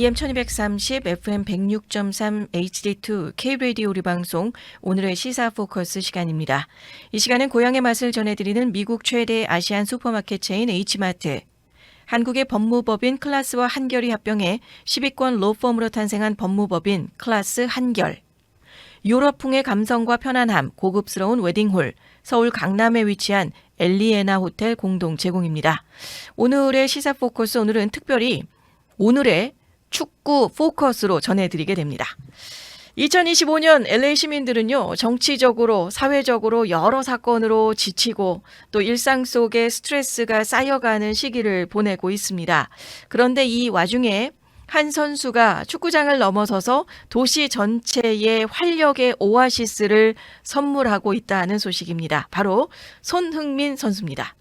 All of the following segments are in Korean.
AM 1230, FM 106.3, HD2, K-Radio 우리 방송 오늘의 시사 포커스 시간입니다. 이 시간은 고향의 맛을 전해드리는 미국 최대 아시안 슈퍼마켓 체인 H마트, 한국의 법무법인 클라스와 한결이 합병해 10위권 로펌으로 탄생한 법무법인 클라스 한결, 유럽풍의 감성과 편안함, 고급스러운 웨딩홀, 서울 강남에 위치한 엘리에나 호텔 공동 제공입니다. 오늘의 시사 포커스, 오늘은 특별히 오늘의 축구 포커스로 전해드리게 됩니다. 2025년 LA 시민들은요, 정치적으로, 사회적으로 여러 사건으로 지치고 또 일상 속에 스트레스가 쌓여가는 시기를 보내고 있습니다. 그런데 이 와중에 한 선수가 축구장을 넘어서서 도시 전체에 활력의 오아시스를 선물하고 있다는 소식입니다. 바로 손흥민 선수입니다.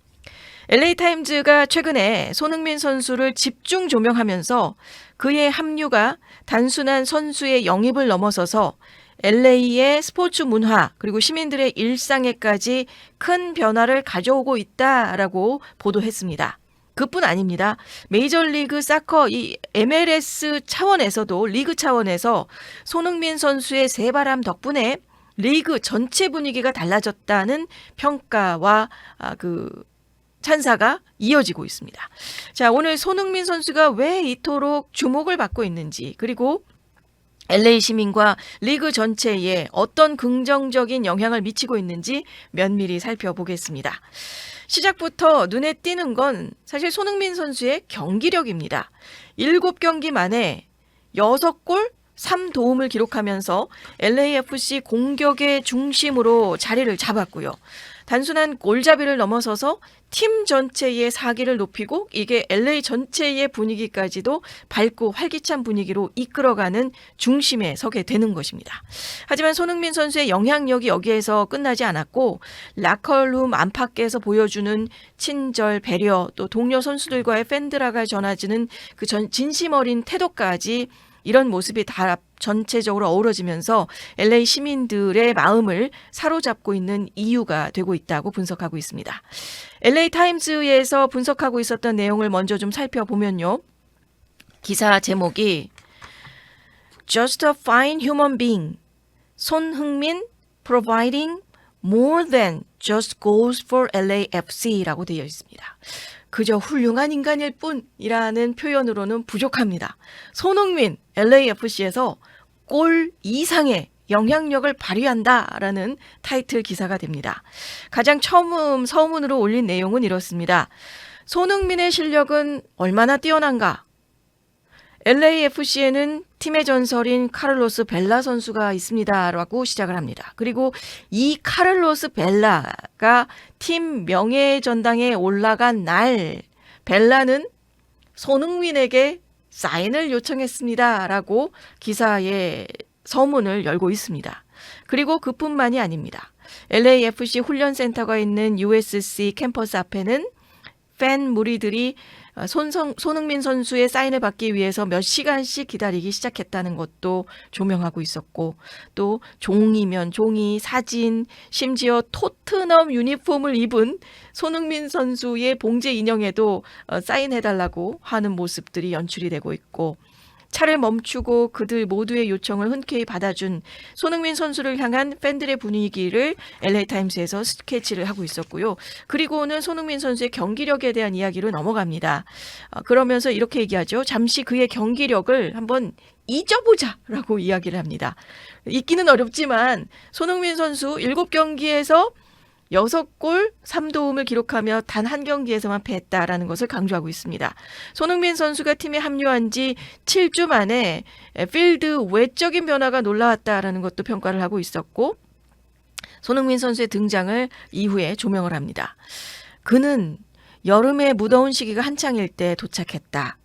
LA타임즈가 최근에 손흥민 선수를 집중 조명하면서 그의 합류가 단순한 선수의 영입을 넘어서서 LA의 스포츠 문화 그리고 시민들의 일상에까지 큰 변화를 가져오고 있다라고 보도했습니다. 그뿐 아닙니다. 메이저리그 사커 이 MLS 차원에서도 리그 차원에서 손흥민 선수의 새바람 덕분에 리그 전체 분위기가 달라졌다는 평가와 찬사가 이어지고 있습니다. 자, 오늘 손흥민 선수가 왜 이토록 주목을 받고 있는지, 그리고 LA 시민과 리그 전체에 어떤 긍정적인 영향을 미치고 있는지 면밀히 살펴보겠습니다. 시작부터 눈에 띄는 건 사실 손흥민 선수의 경기력입니다. 7경기 만에 6골 3도움을 기록하면서 LAFC 공격의 중심으로 자리를 잡았고요. 단순한 골잡이를 넘어서서 팀 전체의 사기를 높이고 이게 LA 전체의 분위기까지도 밝고 활기찬 분위기로 이끌어가는 중심에 서게 되는 것입니다. 하지만 손흥민 선수의 영향력이 여기에서 끝나지 않았고 라커룸 안팎에서 보여주는 친절, 배려, 또 동료 선수들과의 팬들아가 전해지는 그 진심 어린 태도까지 이런 모습이 다 전체적으로 어우러지면서 LA 시민들의 마음을 사로잡고 있는 이유가 되고 있다고 분석하고 있습니다. LA 타임즈에서 분석하고 있었던 내용을 먼저 좀 살펴보면요. 기사 제목이 Just a fine human being. 손흥민 providing more than just goals for LAFC라고 되어 있습니다. 그저 훌륭한 인간일 뿐이라는 표현으로는 부족합니다. 손흥민 LAFC에서 골 이상의 영향력을 발휘한다라는 타이틀 기사가 됩니다. 가장 처음 서문으로 올린 내용은 이렇습니다. 손흥민의 실력은 얼마나 뛰어난가? LAFC에는 팀의 전설인 카를로스 벨라 선수가 있습니다라고 시작을 합니다. 그리고 이 카를로스 벨라가 팀 명예전당에 올라간 날 벨라는 손흥민에게 사인을 요청했습니다라고 기사의 서문을 열고 있습니다. 그리고 그뿐만이 아닙니다. LAFC 훈련센터가 있는 USC 캠퍼스 앞에는 팬 무리들이 손흥민 선수의 사인을 받기 위해서 몇 시간씩 기다리기 시작했다는 것도 조명하고 있었고, 또 종이면 종이, 사진, 심지어 토트넘 유니폼을 입은 손흥민 선수의 봉제 인형에도 사인해달라고 하는 모습들이 연출이 되고 있고, 차를 멈추고 그들 모두의 요청을 흔쾌히 받아준 손흥민 선수를 향한 팬들의 분위기를 LA타임스에서 스케치를 하고 있었고요. 그리고는 손흥민 선수의 경기력에 대한 이야기로 넘어갑니다. 그러면서 이렇게 얘기하죠. 잠시 그의 경기력을 한번 잊어보자라고 이야기를 합니다. 잊기는 어렵지만 손흥민 선수 7경기에서 6골 3도움을 기록하며 단 한 경기에서만 패했다라는 것을 강조하고 있습니다. 손흥민 선수가 팀에 합류한 지 7주 만에 필드 외적인 변화가 놀라웠다라는 것도 평가를 하고 있었고, 손흥민 선수의 등장을 이후에 조명을 합니다. 그는 여름의 무더운 시기가 한창일 때 도착했다.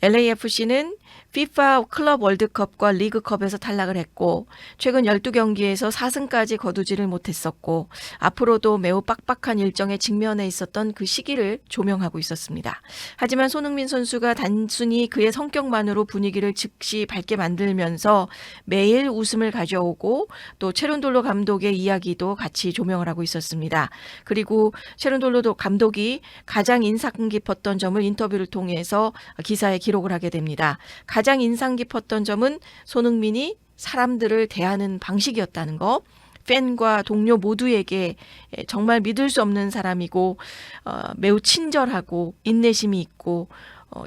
LAFC는 FIFA 클럽 월드컵과 리그컵에서 탈락을 했고 최근 12경기에서 4승까지 거두지를 못했었고 앞으로도 매우 빡빡한 일정에 직면해 있었던 그 시기를 조명하고 있었습니다. 하지만 손흥민 선수가 단순히 그의 성격만으로 분위기를 즉시 밝게 만들면서 매일 웃음을 가져오고 또 체룬돌로 감독의 이야기도 같이 조명을 하고 있었습니다. 그리고 체룬돌로 감독이 가장 인상 깊었던 점을 인터뷰를 통해서 기사에 기록을 하게 됩니다. 가장 인상 깊었던 점은 손흥민이 사람들을 대하는 방식이었다는 거. 팬과 동료 모두에게 정말 믿을 수 없는 사람이고 매우 친절하고 인내심이 있고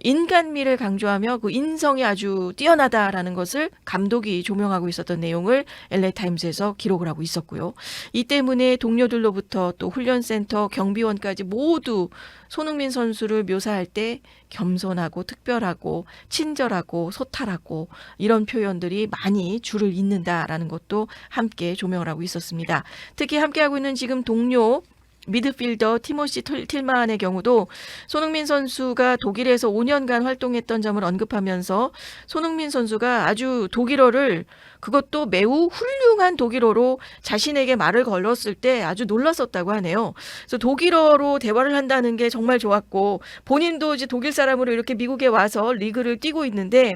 인간미를 강조하며 그 인성이 아주 뛰어나다라는 것을 감독이 조명하고 있었던 내용을 LA 타임스에서 기록을 하고 있었고요. 이 때문에 동료들로부터 또 훈련센터 경비원까지 모두 손흥민 선수를 묘사할 때 겸손하고 특별하고 친절하고 소탈하고 이런 표현들이 많이 줄을 잇는다라는 것도 함께 조명을 하고 있었습니다. 특히 함께하고 있는 지금 동료 미드필더 티모시 틸만의 경우도 손흥민 선수가 독일에서 5년간 활동했던 점을 언급하면서 손흥민 선수가 아주 독일어를 그것도 매우 훌륭한 독일어로 자신에게 말을 걸었을 때 아주 놀랐었다고 하네요. 그래서 독일어로 대화를 한다는 게 정말 좋았고 본인도 이제 독일 사람으로 이렇게 미국에 와서 리그를 뛰고 있는데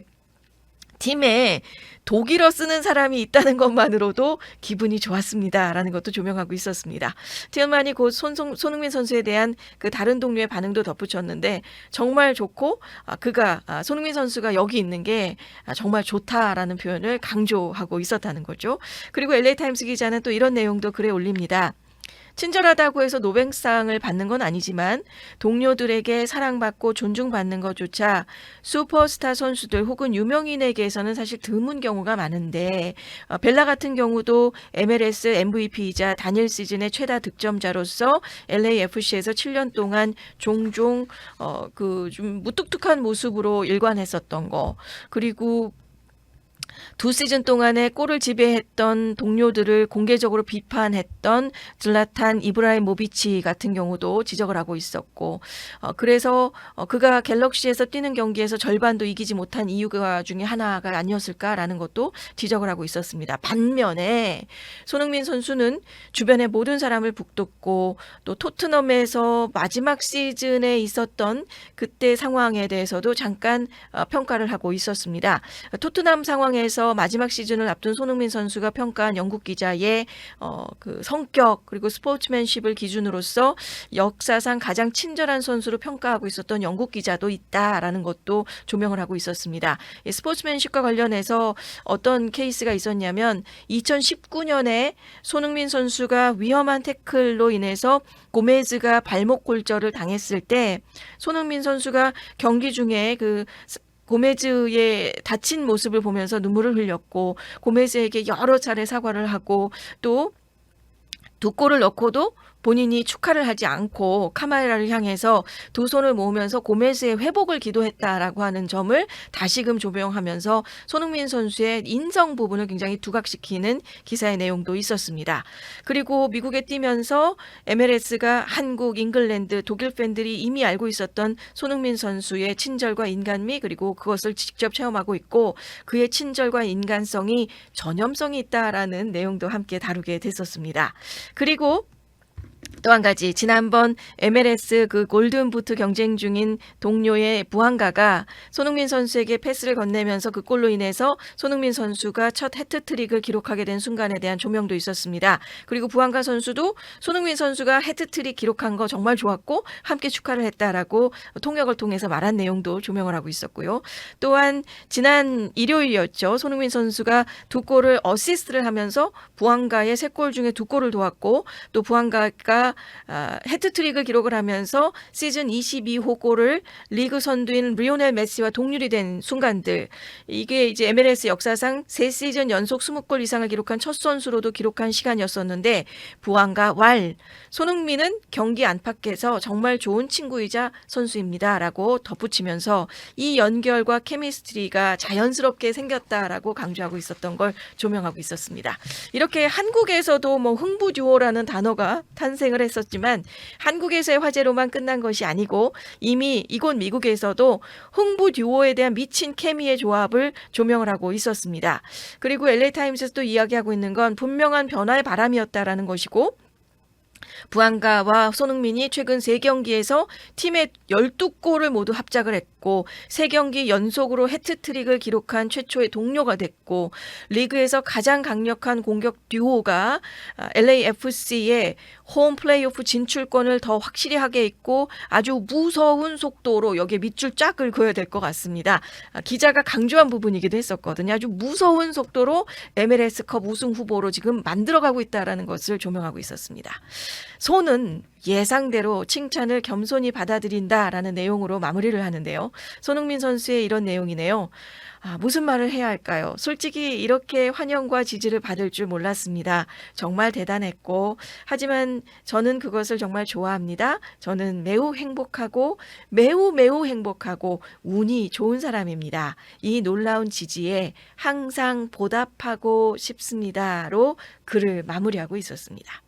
팀에 독일어 쓰는 사람이 있다는 것만으로도 기분이 좋았습니다라는 것도 조명하고 있었습니다. 틸만이 곧 손흥민 선수에 대한 그 다른 동료의 반응도 덧붙였는데 정말 좋고 그가 손흥민 선수가 여기 있는 게 정말 좋다라는 표현을 강조하고 있었다는 거죠. 그리고 LA 타임스 기자는 또 이런 내용도 글에 올립니다. 친절하다고 해서 노벨상을 받는 건 아니지만 동료들에게 사랑받고 존중받는 것조차 슈퍼스타 선수들 혹은 유명인에게서는 사실 드문 경우가 많은데 벨라 같은 경우도 MLS MVP이자 단일 시즌의 최다 득점자로서 LAFC에서 7년 동안 종종 그 좀 무뚝뚝한 모습으로 일관했었던 거 그리고 2시즌 동안에 골을 지배했던 동료들을 공개적으로 비판했던 질라탄 이브라히모비치 같은 경우도 지적을 하고 있었고 그래서 그가 갤럭시에서 뛰는 경기에서 절반도 이기지 못한 이유가 중에 하나가 아니었을까라는 것도 지적을 하고 있었습니다. 반면에 손흥민 선수는 주변의 모든 사람을 북돋고 또 토트넘에서 마지막 시즌에 있었던 그때 상황에 대해서도 잠깐 평가를 하고 있었습니다. 토트넘 상황에서 마지막 시즌을 앞둔 손흥민 선수가 평가한 영국 기자의 그 성격 그리고 스포츠맨십을 기준으로서 역사상 가장 친절한 선수로 평가하고 있었던 영국 기자도 있다라는 것도 조명을 하고 있었습니다. 스포츠맨십과 관련해서 어떤 케이스가 있었냐면 2019년에 손흥민 선수가 위험한 태클로 인해서 고메즈가 발목 골절을 당했을 때 손흥민 선수가 경기 중에 그 고메즈의 다친 모습을 보면서 눈물을 흘렸고 고메즈에게 여러 차례 사과를 하고 또 2골을 넣고도 본인이 축하를 하지 않고 카메라를 향해서 두 손을 모으면서 고메즈의 회복을 기도했다라고 하는 점을 다시금 조명하면서 손흥민 선수의 인성 부분을 굉장히 두각시키는 기사의 내용도 있었습니다. 그리고 미국에 뛰면서 MLS가 한국, 잉글랜드, 독일 팬들이 이미 알고 있었던 손흥민 선수의 친절과 인간미 그리고 그것을 직접 체험하고 있고 그의 친절과 인간성이 전염성이 있다라는 내용도 함께 다루게 됐었습니다. 그리고 또 한 가지 지난번 MLS 그 골든부트 경쟁 중인 동료의 부항가가 손흥민 선수에게 패스를 건네면서 그 골로 인해서 손흥민 선수가 첫 해트트릭을 기록하게 된 순간에 대한 조명도 있었습니다. 그리고 부항가 선수도 손흥민 선수가 해트트릭 기록한 거 정말 좋았고 함께 축하를 했다라고 통역을 통해서 말한 내용도 조명을 하고 있었고요. 또한 지난 일요일이었죠. 손흥민 선수가 2골을 어시스트를 하면서 부항가의 3골 중에 2골을 도왔고 또 부항가가 해트트릭을 기록을 하면서 시즌 22호 골을 리그 선두인 리오넬 메시와 동률이 된 순간들 이게 이제 MLS 역사상 3시즌 연속 20골 이상을 기록한 첫 선수로도 기록한 시간이었었는데 부항가 왈 손흥민은 경기 안팎에서 정말 좋은 친구이자 선수입니다라고 덧붙이면서 이 연결과 케미스트리가 자연스럽게 생겼다라고 강조하고 있었던 걸 조명하고 있었습니다. 이렇게 한국에서도 뭐 흥부 듀오라는 단어가 탄생을 했었지만 한국에서의 화제로만 끝난 것이 아니고 이미 이곳 미국에서도 흥부 듀오에 대한 미친 케미의 조합을 조명을 하고 있었습니다. 그리고 LA 타임스에서도 이야기하고 있는 건 분명한 변화의 바람이었다라는 것이고 부안가와 손흥민이 최근 3경기에서 팀의 12골을 모두 합작을 했고 3경기 연속으로 해트트릭을 기록한 최초의 동료가 됐고 리그에서 가장 강력한 공격 듀오가 LAFC의 홈 플레이오프 진출권을 더 확실히 하게 했고 아주 무서운 속도로 여기에 밑줄 쫙 긁어야 될 것 같습니다. 기자가 강조한 부분이기도 했었거든요. 아주 무서운 속도로 MLS컵 우승 후보로 지금 만들어가고 있다는 것을 조명하고 있었습니다. 손은 예상대로 칭찬을 겸손히 받아들인다라는 내용으로 마무리를 하는데요. 손흥민 선수의 이런 내용이네요. 무슨 말을 해야 할까요? 솔직히 이렇게 환영과 지지를 받을 줄 몰랐습니다. 정말 대단했고 하지만 저는 그것을 정말 좋아합니다. 저는 매우 행복하고 매우 행복하고 운이 좋은 사람입니다. 이 놀라운 지지에 항상 보답하고 싶습니다로 글을 마무리하고 있었습니다.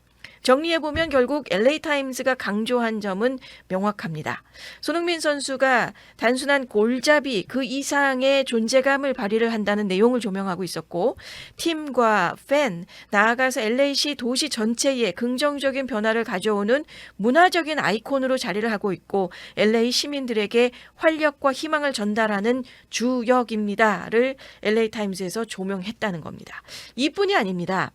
정리해보면 결국 LA타임스가 강조한 점은 명확합니다. 손흥민 선수가 단순한 골잡이 그 이상의 존재감을 발휘를 한다는 내용을 조명하고 있었고 팀과 팬, 나아가서 LA시 도시 전체에 긍정적인 변화를 가져오는 문화적인 아이콘으로 자리를 하고 있고 LA 시민들에게 활력과 희망을 전달하는 주역입니다를 LA타임스에서 조명했다는 겁니다. 이뿐이 아닙니다.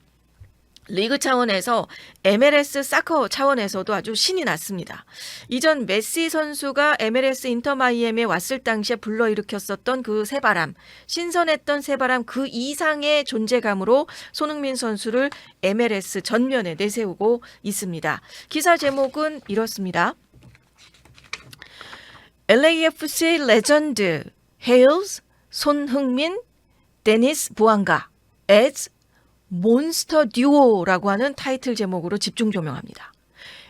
리그 차원에서 MLS 사커 차원에서도 아주 신이 났습니다. 이전 메시 선수가 MLS 인터 마이애미에 왔을 당시에 불러일으켰었던 그 새바람, 신선했던 새바람 그 이상의 존재감으로 손흥민 선수를 MLS 전면에 내세우고 있습니다. 기사 제목은 이렇습니다. LAFC의 레전드 hails 손흥민, 데니스 부앙가 as 몬스터 듀오라고 하는 타이틀 제목으로 집중 조명합니다.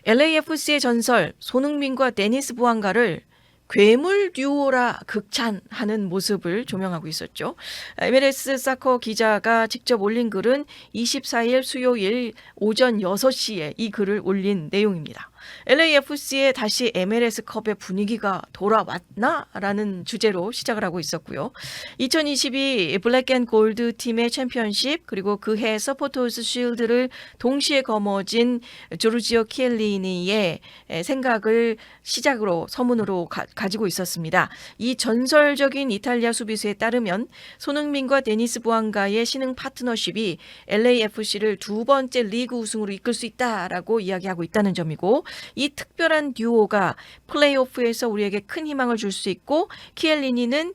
LAFC의 전설 손흥민과 데니스 부앙가를 괴물 듀오라 극찬하는 모습을 조명하고 있었죠. MLS 사커 기자가 직접 올린 글은 24일 수요일 오전 6시에 이 글을 올린 내용입니다. LAFC에 다시 MLS컵의 분위기가 돌아왔나? 라는 주제로 시작을 하고 있었고요. 2022 블랙앤골드 팀의 챔피언십 그리고 그해 서포터스 쉴드를 동시에 거머쥔 조르지오 키엘리니의 생각을 시작으로 서문으로 가지고 있었습니다. 이 전설적인 이탈리아 수비수에 따르면 손흥민과 데니스 부앙가의 신흥 파트너십이 LAFC를 두 번째 리그 우승으로 이끌 수 있다라고 이야기하고 있다는 점이고 이 특별한 듀오가 플레이오프에서 우리에게 큰 희망을 줄 수 있고 키엘리니는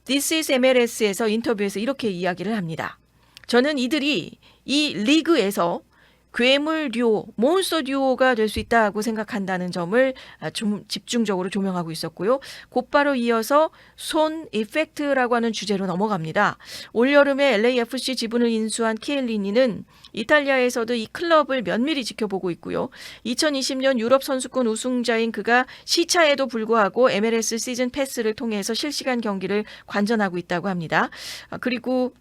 This is MLS에서 인터뷰에서 이렇게 이야기를 합니다. 저는 이들이 이 리그에서 괴물 듀오, 몬스터 듀오가 될 수 있다고 생각한다는 점을 좀 집중적으로 조명하고 있었고요. 곧바로 이어서 손 이펙트라고 하는 주제로 넘어갑니다. 올여름에 LAFC 지분을 인수한 키엘리니는 이탈리아에서도 이 클럽을 면밀히 지켜보고 있고요. 2020년 유럽 선수권 우승자인 그가 시차에도 불구하고 MLS 시즌 패스를 통해서 실시간 경기를 관전하고 있다고 합니다. 그리고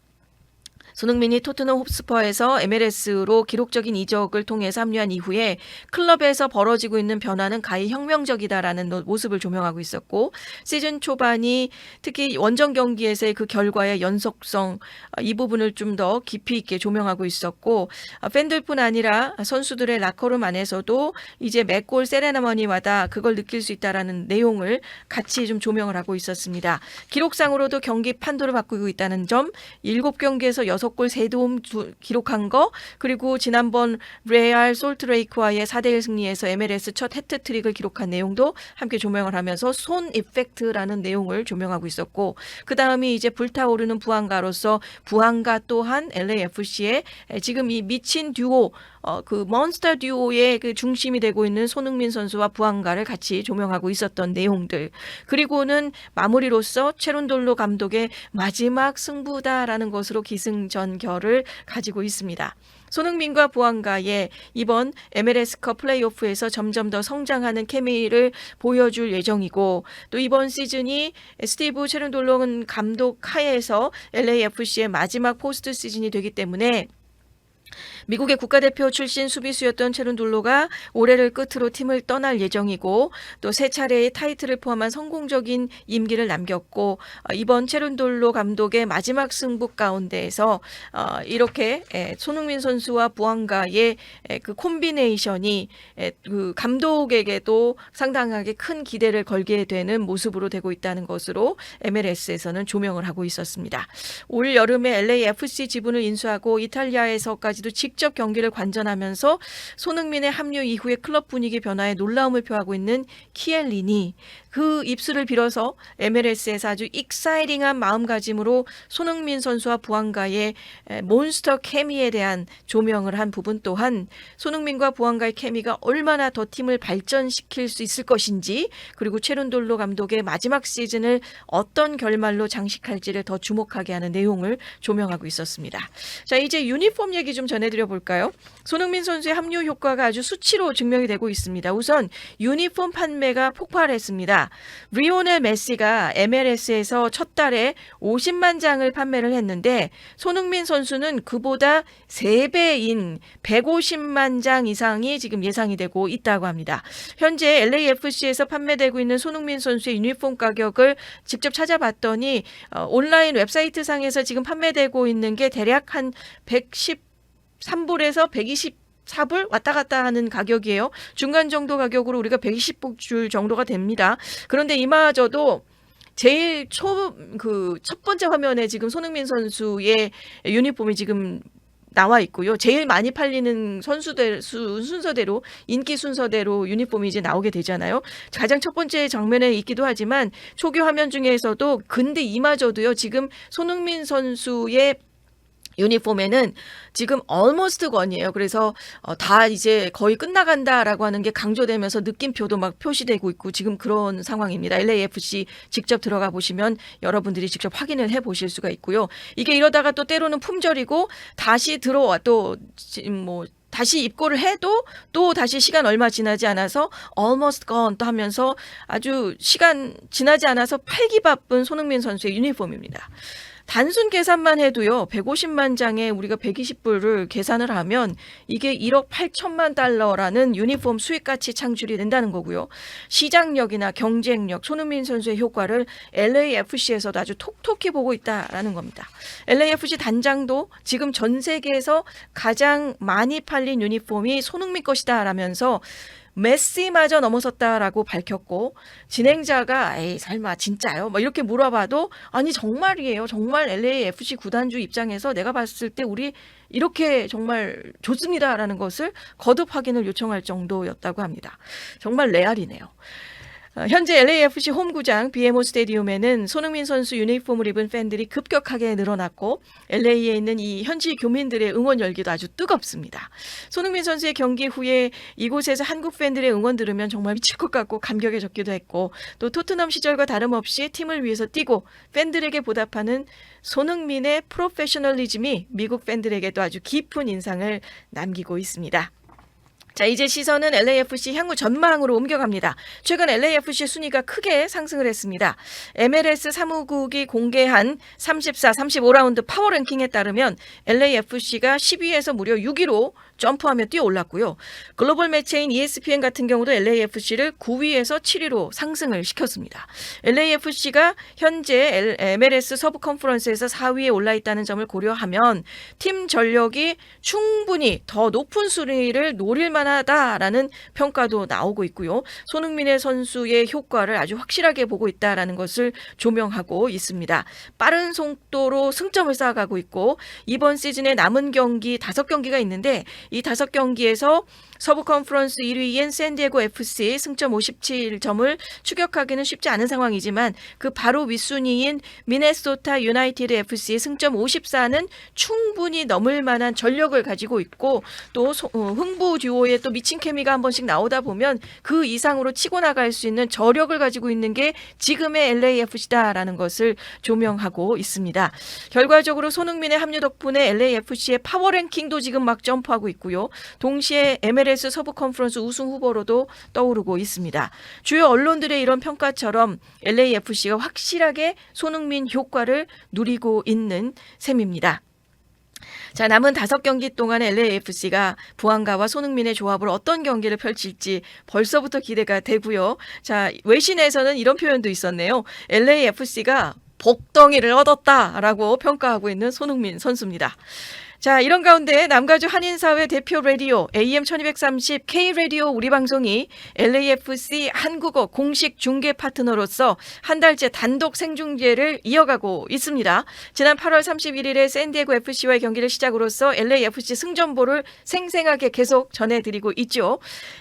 손흥민이 토트넘 홉스퍼에서 MLS로 기록적인 이적을 통해서 합류한 이후에 클럽에서 벌어지고 있는 변화는 가히 혁명적이다라는 모습을 조명하고 있었고 시즌 초반이 특히 원정 경기에서의 그 결과의 연속성 이 부분을 좀 더 깊이 있게 조명하고 있었고 팬들뿐 아니라 선수들의 라커룸 안에서도 이제 맥골 세레머니마다 그걸 느낄 수 있다라는 내용을 같이 좀 조명을 하고 있었습니다. 기록상으로도 경기 판도를 바꾸고 있다는 점 7경기에서 6골 3도움 기록한 거 그리고 지난번 레알 솔트레이크와의 4대1 승리에서 MLS 첫 해트트릭을 기록한 내용도 함께 조명을 하면서 손 이펙트라는 내용을 조명하고 있었고 그 다음이 이제 불타오르는 부앙가로서 부앙가 또한 LAFC의 지금 이 미친 듀오 그 몬스터 듀오의 그 중심이 되고 있는 손흥민 선수와 부앙가를 같이 조명하고 있었던 내용들 그리고는 마무리로서 체룬돌로 감독의 마지막 승부다라는 것으로 기승전결을 가지고 있습니다. 손흥민과 부앙가의 이번 MLS컵 플레이오프에서 점점 더 성장하는 케미를 보여줄 예정이고 또 이번 시즌이 스티브 체룬돌로 감독 하에서 LAFC의 마지막 포스트 시즌이 되기 때문에 미국의 국가대표 출신 수비수였던 체룬둘로가 올해를 끝으로 팀을 떠날 예정이고 또 세 차례의 타이틀을 포함한 성공적인 임기를 남겼고 이번 체룬둘로 감독의 마지막 승부 가운데에서 이렇게 손흥민 선수와 부안가의 그 콤비네이션이 그 감독에게도 상당하게 큰 기대를 걸게 되는 모습으로 되고 있다는 것으로 MLS에서는 조명을 하고 있었습니다. 올 여름에 LAFC 지분을 인수하고 이탈리아에서까지도 직접 경기를 관전하면서 손흥민의 합류 이후에 클럽 분위기 변화에 놀라움을 표하고 있는 키엘린이 그 입술을 빌어서 MLS에서 아주 익사이팅한 마음가짐으로 손흥민 선수와 부안가의 몬스터 케미에 대한 조명을 한 부분 또한 손흥민과 부안가의 케미가 얼마나 더 팀을 발전시킬 수 있을 것인지 그리고 체룬돌로 감독의 마지막 시즌을 어떤 결말로 장식할지를 더 주목하게 하는 내용을 조명하고 있었습니다. 자, 이제 유니폼 얘기 좀 전해드려 볼까요? 손흥민 선수의 합류 효과가 아주 수치로 증명이 되고 있습니다. 우선 유니폼 판매가 폭발했습니다. 리오넬 메시가 MLS에서 첫 달에 50만 장을 판매를 했는데 손흥민 선수는 그보다 3배인 150만 장 이상이 지금 예상이 되고 있다고 합니다. 현재 LAFC에서 판매되고 있는 손흥민 선수의 유니폼 가격을 직접 찾아봤더니 온라인 웹사이트 상에서 지금 판매되고 있는 게 대략 한 113불에서 124불 왔다 갔다 하는 가격이에요. 중간 정도 가격으로 우리가 120불 정도가 됩니다. 그런데 이마저도 제일 첫 번째 화면에 지금 손흥민 선수의 유니폼이 지금 나와 있고요. 제일 많이 팔리는 순서대로 인기 순서대로 유니폼이 이제 나오게 되잖아요. 가장 첫 번째 장면에 있기도 하지만 초기 화면 중에서도 근데 이마저도요. 지금 손흥민 선수의 유니폼에는 지금 almost gone이에요. 그래서 다 이제 거의 끝나간다라고 하는 게 강조되면서 느낌표도 막 표시되고 있고 지금 그런 상황입니다. LAFC 직접 들어가 보시면 여러분들이 직접 확인을 해 보실 수가 있고요. 이게 이러다가 또 때로는 품절이고 다시 들어와 또 다시 입고를 해도 또 다시 시간 얼마 지나지 않아서 almost gone 또 하면서 아주 시간 지나지 않아서 팔기 바쁜 손흥민 선수의 유니폼입니다. 단순 계산만 해도요. 150만 장에 우리가 120불을 계산을 하면 이게 1억 8천만 달러라는 유니폼 수익가치 창출이 된다는 거고요. 시장력이나 경쟁력, 손흥민 선수의 효과를 LAFC에서도 아주 톡톡히 보고 있다라는 겁니다. LAFC 단장도 지금 전 세계에서 가장 많이 팔린 유니폼이 손흥민 것이다 라면서 메시마저 넘어섰다라고 밝혔고 진행자가 에이 설마 진짜요? 이렇게 물어봐도 아니 정말이에요. 정말 LAFC 구단주 입장에서 내가 봤을 때 우리 이렇게 정말 좋습니다라는 것을 거듭 확인을 요청할 정도였다고 합니다. 정말 레알이네요. 현재 LAFC 홈구장 BMO 스테디움에는 손흥민 선수 유니폼을 입은 팬들이 급격하게 늘어났고 LA에 있는 이 현지 교민들의 응원 열기도 아주 뜨겁습니다. 손흥민 선수의 경기 후에 이곳에서 한국 팬들의 응원 들으면 정말 미칠 것 같고 감격에 젖기도 했고 또 토트넘 시절과 다름없이 팀을 위해서 뛰고 팬들에게 보답하는 손흥민의 프로페셔널리즘이 미국 팬들에게도 아주 깊은 인상을 남기고 있습니다. 자, 이제 시선은 LAFC 향후 전망으로 옮겨갑니다. 최근 LAFC 순위가 크게 상승을 했습니다. MLS 사무국이 공개한 34, 35라운드 파워랭킹에 따르면 LAFC가 10위에서 무려 6위로 점프하며 뛰어올랐고요. 글로벌 매체인 ESPN 같은 경우도 LAFC를 9위에서 7위로 상승을 시켰습니다. LAFC가 현재 MLS 서부 컨퍼런스에서 4위에 올라있다는 점을 고려하면 팀 전력이 충분히 더 높은 순위를 노릴 만하다라는 평가도 나오고 있고요. 손흥민의 선수의 효과를 아주 확실하게 보고 있다라는 것을 조명하고 있습니다. 빠른 속도로 승점을 쌓아가고 있고 이번 시즌에 남은 경기 5경기가 있는데 이 5경기에서 서부 컨퍼런스 1위인 샌디에고 FC 승점 57점을 추격하기는 쉽지 않은 상황이지만 그 바로 윗순위인 미네소타 유나이티드 FC 승점 54는 충분히 넘을 만한 전력을 가지고 있고 또 흥부 듀오에 또 미친 케미가 한 번씩 나오다 보면 그 이상으로 치고 나갈 수 있는 저력을 가지고 있는 게 지금의 LAFC다라는 것을 조명하고 있습니다. 결과적으로 손흥민의 합류 덕분에 LAFC의 파워랭킹도 지금 막 점프하고 있고요. 동시에 MLS 서부 컨퍼런스 우승 후보로도 떠오르고 있습니다. 주요 언론들의 이런 평가처럼 LAFC가 확실하게 손흥민 효과를 누리고 있는 셈입니다. 자, 남은 5경기 동안에 LAFC가 부안가와 손흥민의 조합으로 어떤 경기를 펼칠지 벌써부터 기대가 되고요. 자, 외신에서는 이런 표현도 있었네요. LAFC가 복덩이를 얻었다라고 평가하고 있는 손흥민 선수입니다. 자, 이런 가운데 남가주 한인사회 대표 라디오 AM 1230 K 라디오 우리 방송이 LAFC 한국어 공식 중계 파트너로서 한 달째 단독 생중계를 이어가고 있습니다. 지난 8월 31일에 샌디에고 FC와의 경기를 시작으로서 LAFC 승전보를 생생하게 계속 전해드리고 있죠.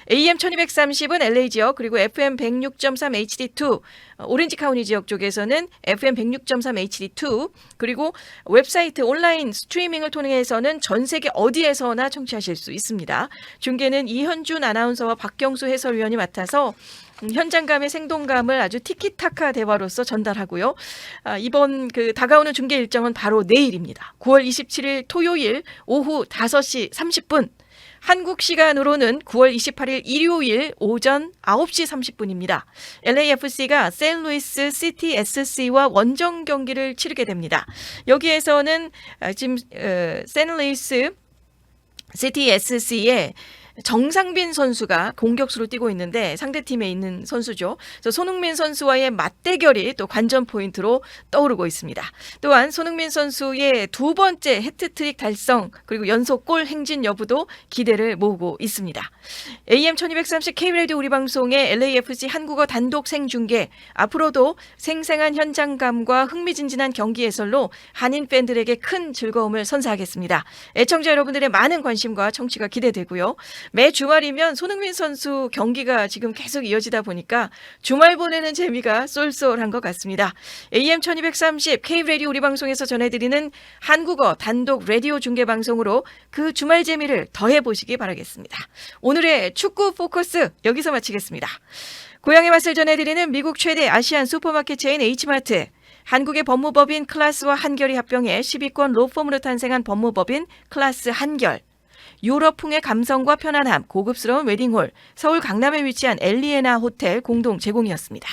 AM 1230은 LA 지역 그리고 FM 106.3 HD2 오렌지 카운티 지역 쪽에서는 FM 106.3 HD2 그리고 웹사이트 온라인 스트리밍을 통해서는 전 세계 어디에서나 청취하실 수 있습니다. 중계는 이현준 아나운서와 박경수 해설위원이 맡아서 현장감의 생동감을 아주 티키타카 대화로서 전달하고요. 이번 다가오는 중계 일정은 바로 내일입니다. 9월 27일 토요일 오후 5시 30분. 한국 시간으로는 9월 28일 일요일 오전 9시 30분입니다. LAFC가 샌루이스 시티 SC와 원정 경기를 치르게 됩니다. 여기에서는 지금 샌루이스 시티 SC의 정상빈 선수가 공격수로 뛰고 있는데 상대팀에 있는 선수죠. 그래서 손흥민 선수와의 맞대결이 또 관전 포인트로 떠오르고 있습니다. 또한 손흥민 선수의 2번째 해트트릭 달성 그리고 연속골 행진 여부도 기대를 모으고 있습니다. AM 1230 K라디오 우리 방송의 LAFC 한국어 단독 생중계 앞으로도 생생한 현장감과 흥미진진한 경기 해설로 한인 팬들에게 큰 즐거움을 선사하겠습니다. 애청자 여러분들의 많은 관심과 청취가 기대되고요. 매 주말이면 손흥민 선수 경기가 지금 계속 이어지다 보니까 주말 보내는 재미가 쏠쏠한 것 같습니다. AM 1230 K라디오 우리 방송에서 전해드리는 한국어 단독 라디오 중계 방송으로 그 주말 재미를 더해보시기 바라겠습니다. 오늘의 축구 포커스 여기서 마치겠습니다. 고향의 맛을 전해드리는 미국 최대 아시안 슈퍼마켓 체인 H마트, 한국의 법무법인 클라스와 한결이 합병해 10위권 로펌으로 탄생한 법무법인 클라스 한결, 유럽풍의 감성과 편안함, 고급스러운 웨딩홀, 서울 강남에 위치한 엘리에나 호텔 공동 제공이었습니다.